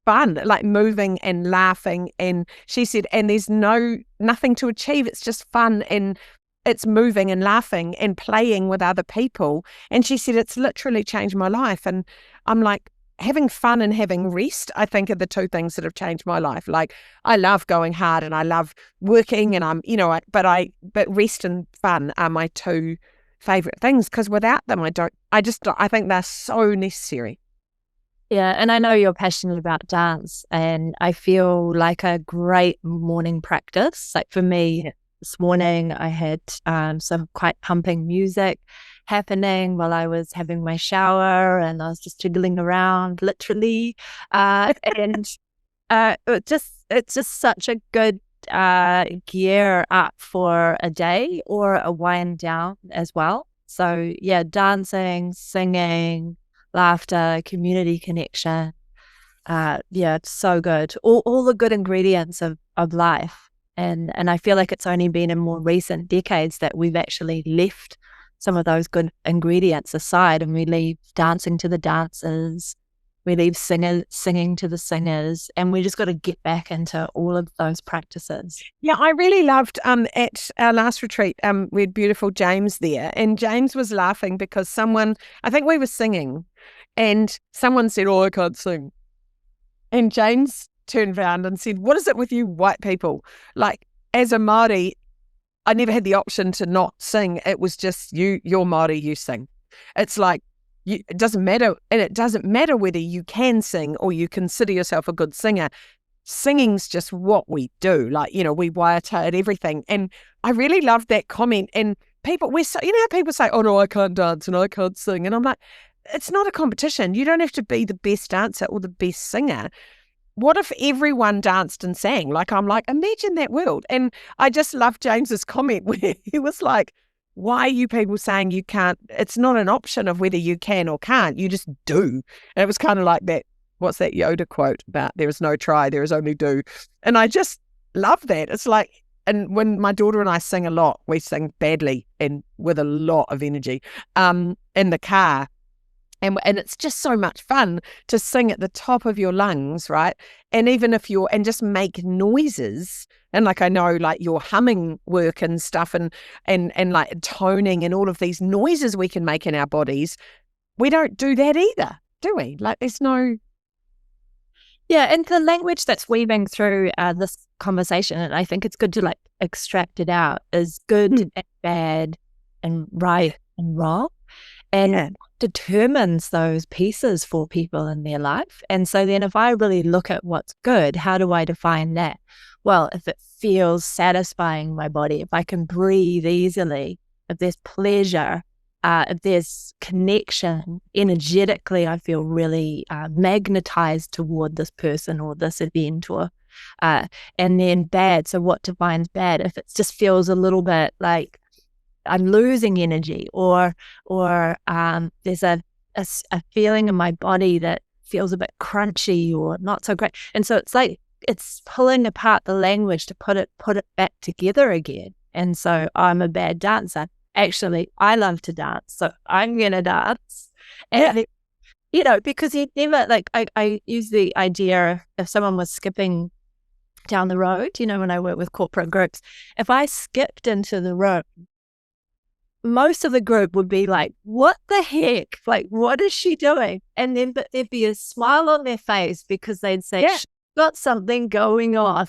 fun, like moving and laughing. And she said, and there's nothing to achieve. It's just fun, and it's moving and laughing and playing with other people. And she said, it's literally changed my life. And I'm like, having fun and having rest, I think, are the 2 things that have changed my life. Like, I love going hard and I love working, and but rest and fun are my 2 favorite things, because without them, I think they're so necessary.
Yeah, and I know you're passionate about dance, and I feel like a great morning practice. Like for me, this morning I had some quite pumping music happening while I was having my shower, and I was just jiggling around, literally, and it's just such a good gear up for a day or a wind down as well. So yeah, dancing, singing, laughter, community connection. It's so good. All the good ingredients of life. And I feel like it's only been in more recent decades that we've actually left some of those good ingredients aside, and we leave dancing to the dancers, we leave singing to the singers, and we just got to get back into all of those practices.
Yeah, I really loved at our last retreat, we had beautiful James there, and James was laughing because I think we were singing, and someone said, oh, I can't sing. And James turned around and said, what is it with you white people? Like, as a Māori, I never had the option to not sing. It was just you're Māori, you sing. It's like, it doesn't matter, and it doesn't matter whether you can sing or you consider yourself a good singer. Singing's just what we do. Like, we waiata at everything. And I really loved that comment. And people, how people say, oh no, I can't dance and I can't sing. And I'm like, it's not a competition. You don't have to be the best dancer or the best singer. What if everyone danced and sang? Like, I'm like, imagine that world. And I just loved James's comment where he was like, why are you people saying you can't? It's not an option of whether you can or can't. You just do. And it was kind of like that, what's that Yoda quote about there is no try, there is only do. And I just love that. It's like, and when my daughter and I sing a lot, we sing badly and with a lot of energy in the car. And it's just so much fun to sing at the top of your lungs, right? And even if and just make noises. And like, I know like your humming work and stuff and like toning and all of these noises we can make in our bodies. We don't do that either, do we? Like, there's no.
Yeah, and the language that's weaving through this conversation, and I think it's good to like extract it out, is good and bad and right and wrong. And determines those pieces for people in their life. And so then if I really look at what's good, how do I define that? Well, if it feels satisfying in my body, if I can breathe easily, if there's pleasure, if there's connection, energetically, I feel really magnetized toward this person or this event, or and then bad. So what defines bad? If it just feels a little bit like I'm losing energy, or there's a feeling in my body that feels a bit crunchy or not so great. And so it's like it's pulling apart the language to put it back together again. And so I'm a bad dancer. Actually, I love to dance, so I'm gonna dance. And because you never like I use the idea if someone was skipping down the road, when I work with corporate groups, if I skipped into the room, most of the group would be like, what the heck? Like, what is she doing? And then, but there'd be a smile on their face because they'd say, she's got something going on.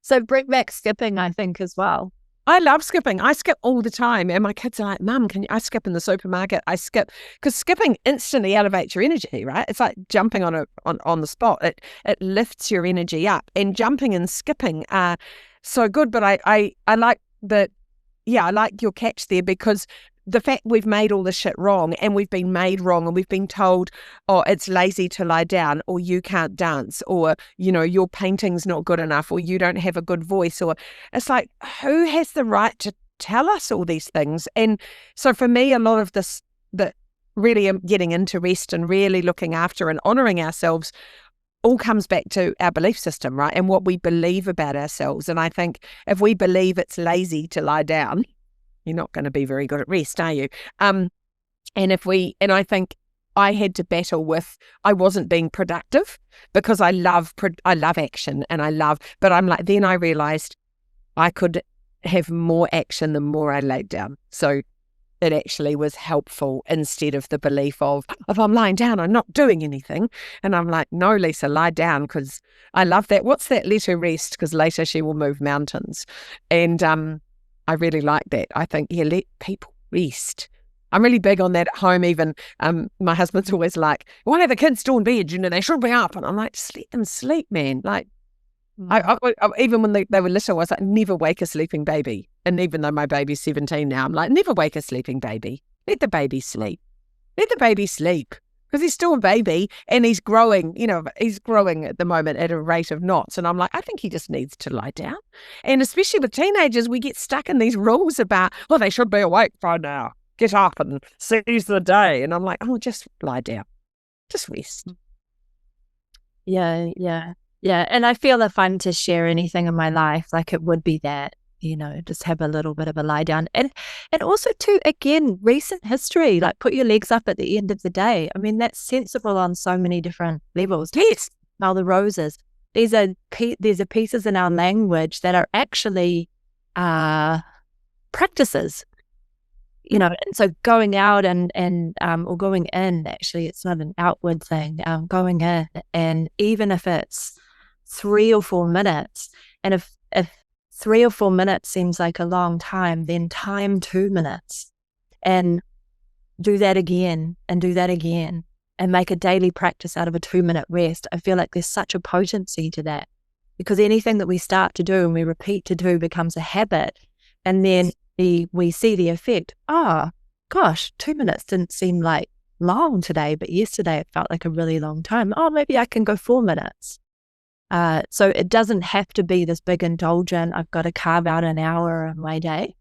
So bring back skipping, I think, as well.
I love skipping. I skip all the time. And my kids are like, Mum, I skip in the supermarket? I skip. Because skipping instantly elevates your energy, right? It's like jumping on the spot. It lifts your energy up. And jumping and skipping are so good. But I like I like your catch there, because the fact we've made all this shit wrong, and we've been made wrong, and we've been told, oh, it's lazy to lie down, or you can't dance, or, your painting's not good enough, or you don't have a good voice, or it's like, who has the right to tell us all these things? And so for me, a lot of this, that really getting into rest and really looking after and honouring ourselves all comes back to our belief system, right? And what we believe about ourselves. And I think if we believe it's lazy to lie down, you're not going to be very good at rest, are you? And I think I had to battle with, I wasn't being productive, because I love action, and but I'm like, then I realized I could have more action the more I laid down. So it actually was helpful, instead of the belief of, if I'm lying down, I'm not doing anything. And I'm like, no, Lisa, lie down, because I love that. What's that? Let her rest, because later she will move mountains. And I really like that. I think, let people rest. I'm really big on that at home. Even my husband's always like, why are the kids still in bed? They should be up. And I'm like, just let them sleep, man. Like, I even when they were little, I was like, never wake a sleeping baby. And even though my baby's 17 now, I'm like, never wake a sleeping baby. Let the baby sleep. Let the baby sleep. Because he's still a baby, and he's growing, he's growing at the moment at a rate of knots. And I'm like, I think he just needs to lie down. And especially with teenagers, we get stuck in these rules about, well, they should be awake by now. Get up and seize the day. And I'm like, oh, just lie down. Just rest.
Yeah. And I feel if I'm to share anything in my life, like, it would be that, just have a little bit of a lie down. And also too, again, recent history, like, put your legs up at the end of the day. I mean, that's sensible on so many different levels.
Yes.
Smell the roses. These are pieces in our language that are actually practices. And so going out and or going in, actually, it's not an outward thing, going in, and even if it's 3 or 4 minutes, and if 3 or 4 minutes seems like a long time, then time 2 minutes, and do that again, and do that again, and make a daily practice out of a 2-minute rest. I feel like there's such a potency to that, because anything that we start to do and we repeat to do becomes a habit, and then we see the effect. Oh, gosh, 2 minutes didn't seem like long today, but yesterday it felt like a really long time. Oh, maybe I can go 4 minutes. So it doesn't have to be this big indulgent, I've got to carve out an hour of my day.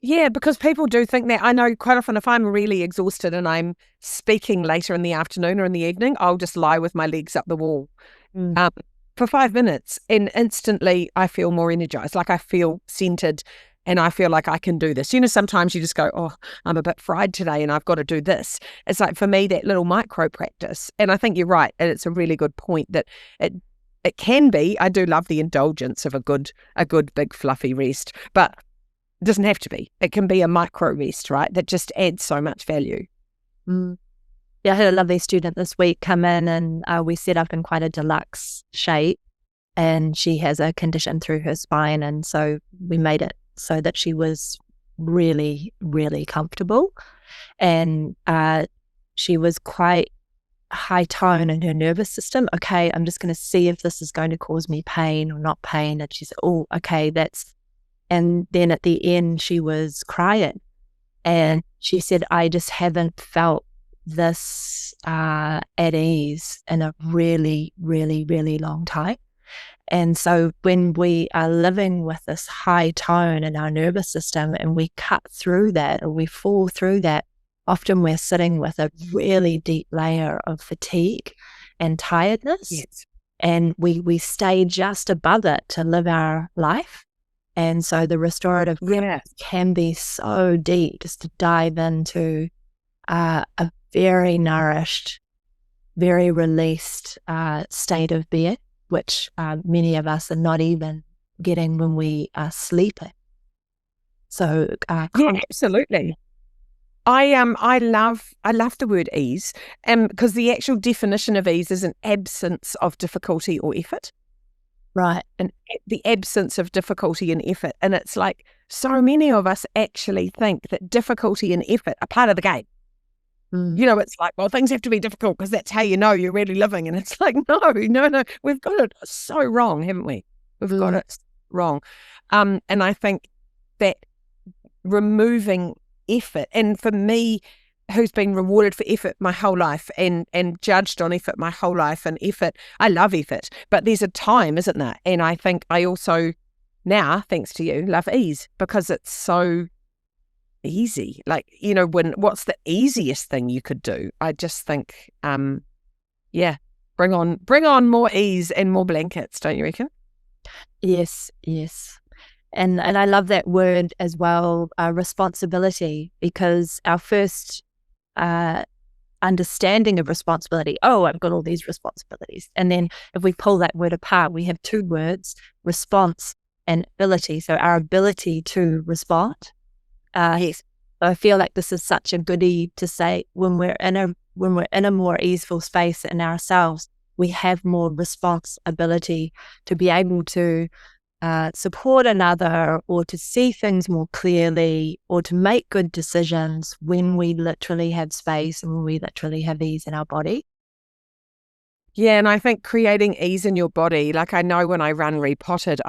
Yeah, because people do think that. I know quite often if I'm really exhausted and I'm speaking later in the afternoon or in the evening, I'll just lie with my legs up the wall for 5 minutes, and instantly I feel more energized. Like, I feel centered, and I feel like I can do this. Sometimes you just go, oh, I'm a bit fried today and I've got to do this. It's like, for me, that little micro practice. And I think you're right. And it's a really good point that it can be. I do love the indulgence of a good big fluffy rest, but it doesn't have to be. It can be a micro rest, right? That just adds so much value.
Yeah, I had a lovely student this week come in, and we set up in quite a deluxe shape, and she has a condition through her spine. And so we made it so that she was really, really comfortable. And she was quite high tone in her nervous system. Okay, I'm just going to see if this is going to cause me pain or not pain. And she said, oh, okay, and then at the end she was crying. And she said, I just haven't felt this at ease in a really, really, really long time. And so when we are living with this high tone in our nervous system and we cut through that, or we fall through that, often we're sitting with a really deep layer of fatigue and tiredness.
Yes.
And we stay just above it to live our life. And so the restorative can be so deep, just to dive into a very nourished, very released state of being, which many of us are not even getting when we are sleeping. So
absolutely. I love the word ease, because the actual definition of ease is an absence of difficulty or effort.
Right.
and the absence of difficulty and effort. And it's like so many of us actually think that difficulty and effort are part of the game. You know, it's like, well, things have to be difficult because that's how you know you're really living. And it's like, no, we've got it so wrong, haven't we? We've got it wrong. And I think that removing effort, and for me, who's been rewarded for effort my whole life and judged on effort my whole life, and effort, I love effort, but there's a time, isn't there? And I think I also now, thanks to you, love ease because it's so easy. Like, you know, what's the easiest thing you could do? I just think, yeah, bring on more ease and more blankets, don't you reckon?
Yes. And I love that word as well, responsibility, because our first understanding of responsibility, oh, I've got all these responsibilities. And then if we pull that word apart, we have two words, response and ability. So our ability to respond. Yes. So I feel like this is such a goodie to say when we're in a more easeful space in ourselves, we have more responsibility to be able to support another, or to see things more clearly, or to make good decisions when we literally have space and when we literally have ease in our body.
Yeah, and I think creating ease in your body, like I know when I run Repotted,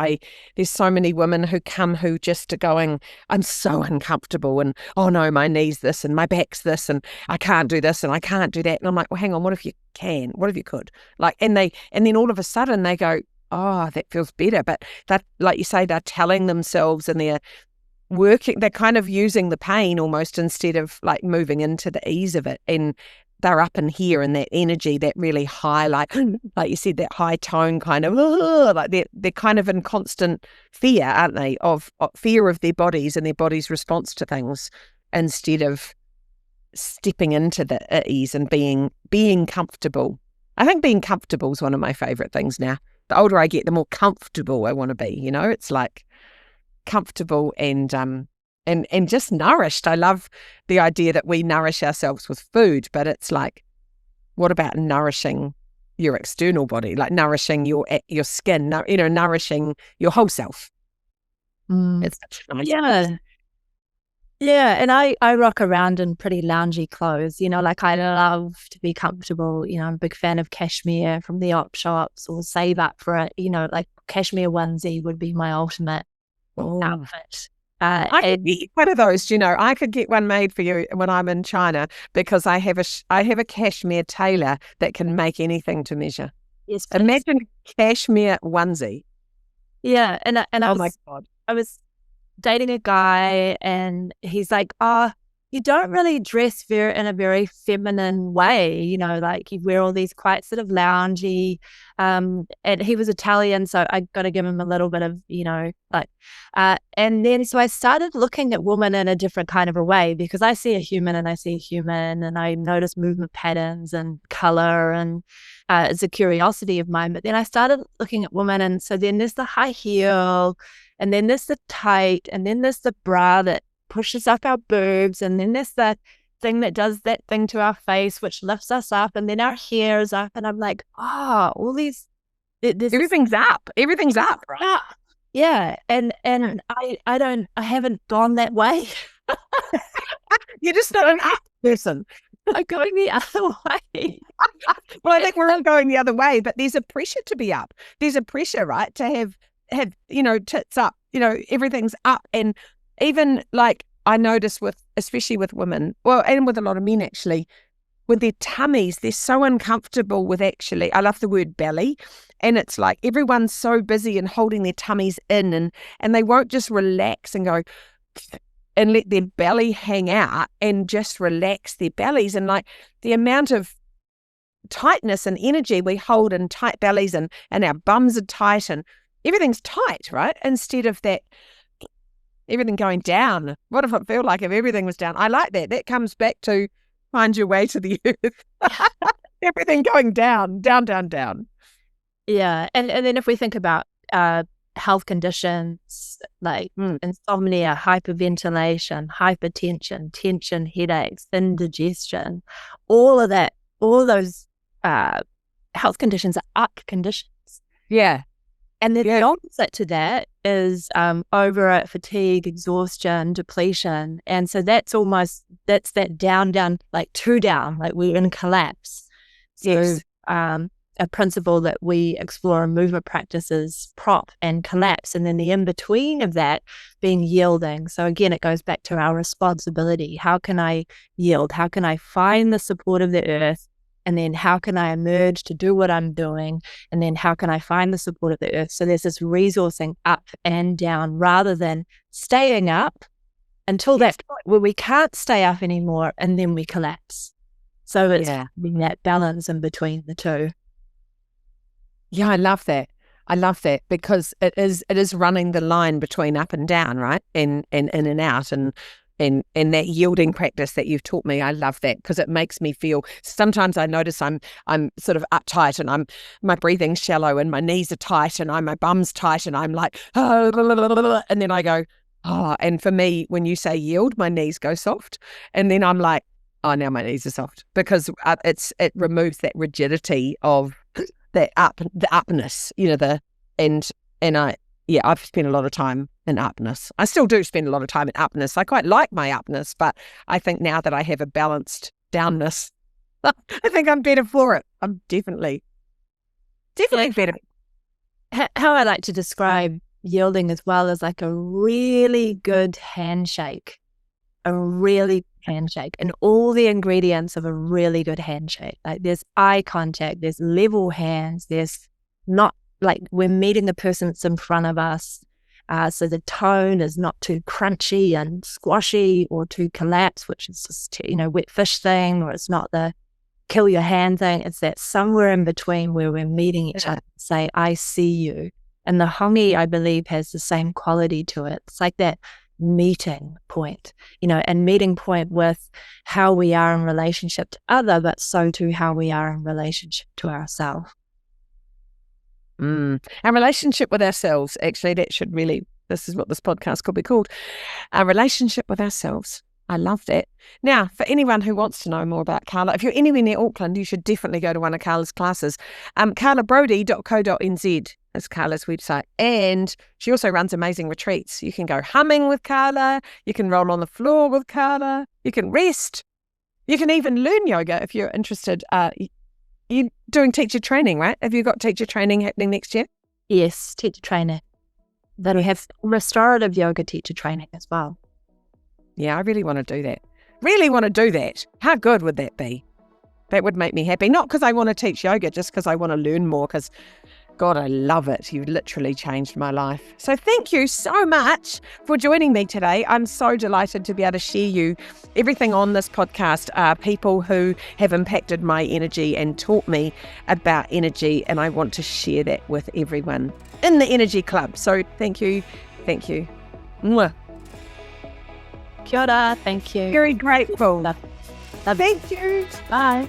there's so many women who come who just are going, I'm so uncomfortable, and oh no, my knee's this and my back's this and I can't do this and I can't do that. And I'm like, well, hang on, what if you can? What if you could? Like, and then all of a sudden they go, oh, that feels better. But that, like you say, they're telling themselves and they're kind of using the pain almost instead of like moving into the ease of it. And they're up in here in that energy, that really high, like you said, that high tone kind of, like they're kind of in constant fear, aren't they, of fear of their bodies and their body's response to things, instead of stepping into the ease and being comfortable. I think being comfortable is one of my favorite things now. The older I get, the more comfortable I want to be. You know, it's like comfortable and just nourished. I love the idea that we nourish ourselves with food, but it's like, what about nourishing your external body, like nourishing your skin, nourishing your whole self? It's such a nice
Yeah, and I rock around in pretty loungy clothes, you know, like I love to be comfortable. You know, I'm a big fan of cashmere from the op shops, or save up for it. You know, like cashmere onesie would be my ultimate outfit.
I could get one of those, you know. I could get one made for you when I'm in China, because I have a cashmere tailor that can make anything to measure.
Yes, please.
Imagine cashmere onesie.
Yeah, and
my God,
I was dating a guy, and he's like, oh, you don't really dress in a very feminine way, you know, like you wear all these quite sort of loungy, and he was Italian, so I got to give him a little bit of, you know, like, and then so I started looking at women in a different kind of a way, because I see a human and I notice movement patterns and color, and it's a curiosity of mine. But then I started looking at women, and so then there's the high heel, and then there's the tight, and then there's the bra that pushes up our boobs, and then there's that thing that does that thing to our face which lifts us up, and then our hair is up, and I'm like, all these,
everything's up, right?
Yeah, and I haven't gone that way.
You're just not an up person.
I'm going the other way.
Well, I think we're all going the other way, but there's a pressure to be up. There's a pressure, right, to have you know, tits up, you know, everything's up. And even like I notice especially with women, well, and with a lot of men actually, with their tummies, they're so uncomfortable with, actually, I love the word belly, and it's like everyone's so busy and holding their tummies in, and they won't just relax and go and let their belly hang out and just relax their bellies. And like the amount of tightness and energy we hold in tight bellies, and our bums are tight and everything's tight, right? Instead of that, everything going down. What if it felt like if everything was down? I like that. That comes back to find your way to the earth. Everything going down, down, down, down.
Yeah. And then if we think about health conditions like insomnia, hyperventilation, hypertension, tension, headaches, indigestion, all of that, all those health conditions are up conditions.
Yeah.
And then the opposite to that is over fatigue, exhaustion, depletion. And so that's that down, like two down, like we're in collapse. So a principle that we explore in movement practice is prop and collapse. And then the in-between of that being yielding. So again, it goes back to our responsibility. How can I yield? How can I find the support of the earth? And then how can I emerge to do what I'm doing? And then how can I find the support of the earth? So there's this resourcing up and down rather than staying up until that point where we can't stay up anymore and then we collapse. So it's having that balance in between the two.
Yeah, I love that. I love that because it is running the line between up and down, right? And in and out and that yielding practice that you've taught me. I love that because it makes me feel, sometimes I notice I'm sort of uptight and my breathing's shallow and my knees are tight and my bum's tight and I'm like, oh, blah, blah, blah, blah, and then I go, oh, and for me, when you say yield, my knees go soft. And then I'm like, oh, now my knees are soft because it removes that rigidity of the upness, I've spent a lot of time in upness. I still do spend a lot of time in upness. I quite like my upness, but I think now that I have a balanced downness, I think I'm better for it. I'm definitely better.
How I like to describe yielding as well as like a really good handshake, and all the ingredients of a really good handshake. Like there's eye contact, there's level hands, there's not like we're meeting the person that's in front of us. So the tone is not too crunchy and squashy or too collapse, which is just, wet fish thing, or it's not the kill your hand thing. It's that somewhere in between where we're meeting each other, say, I see you. And the hongi, I believe, has the same quality to it. It's like that meeting point, and meeting point with how we are in relationship to other, but so too how we are in relationship to ourselves.
Our relationship with ourselves, actually, this is what this podcast could be called, our relationship with ourselves. I love that. Now, for anyone who wants to know more about Karla, if you're anywhere near Auckland, you should definitely go to one of Karla's classes. karlabrodie.co.nz is Karla's website. And she also runs amazing retreats. You can go humming with Karla. You can roll on the floor with Karla. You can rest. You can even learn yoga if you're interested. You're doing teacher training, right? Have you got teacher training happening next year?
Yes, teacher training. Then we have restorative yoga teacher training as well.
Yeah, I really want to do that. How good would that be? That would make me happy. Not because I want to teach yoga, just because I want to learn more, because God, I love it. You've literally changed my life. So thank you so much for joining me today. I'm so delighted to be able to share you everything on this podcast. People who have impacted my energy and taught me about energy, and I want to share that with everyone in the Energy Club. So thank you. Mwah.
Kia ora, thank you.
Very grateful.
Love.
Thank you.
Bye.